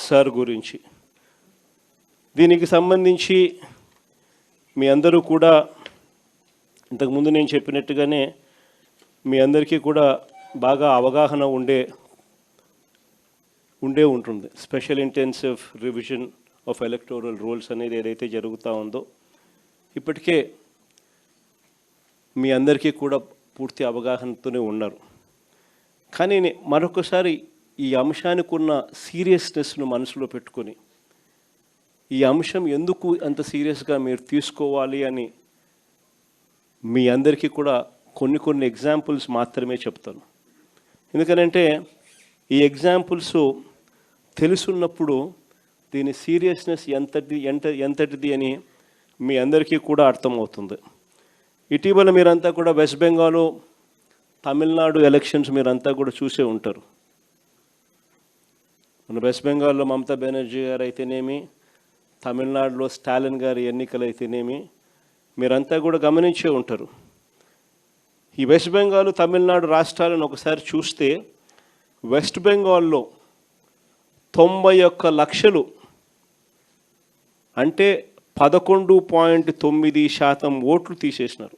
Sir గురించి. దీనికి సంబంధించి మీ అందరూ కూడా ఇంతకుముందు నేను చెప్పినట్టుగానే మీ అందరికీ కూడా బాగా అవగాహన ఉండే ఉంటుంది. Special intensive revision of electoral rules అనేది ఏదైతే జరుగుతూ ఉందో ఇప్పటికే మీ అందరికీ కూడా పూర్తి అవగాహనతోనే ఉన్నారు. కానీ మరొకసారి ఈ అంశానికి ఉన్న సీరియస్నెస్ను మనసులో పెట్టుకొని ఈ అంశం ఎందుకు అంత సీరియస్గా మీరు తీసుకోవాలి అని మీ అందరికీ కూడా కొన్ని ఎగ్జాంపుల్స్ మాత్రమే చెప్తాను. ఎందుకనంటే ఈ ఎగ్జాంపుల్స్ తెలుసున్నప్పుడు దీని సీరియస్నెస్ ఎంతటిది అని మీ అందరికీ కూడా అర్థమవుతుంది. ఇటీవల మీరంతా కూడా వెస్ట్ బెంగాల్, తమిళనాడు ఎలక్షన్స్ మీరంతా కూడా చూసే ఉంటారు. మన వెస్ట్ బెంగాల్లో మమతా బెనర్జీ గారు అయితేనేమి, తమిళనాడులో స్టాలిన్ గారి ఎన్నికలు అయితేనేమి మీరంతా కూడా గమనించే ఉంటారు. ఈ వెస్ట్ బెంగాల్, తమిళనాడు రాష్ట్రాలను ఒకసారి చూస్తే వెస్ట్ బెంగాల్లో 91 లక్షలు అంటే 11.9% ఓట్లు తీసేసినారు.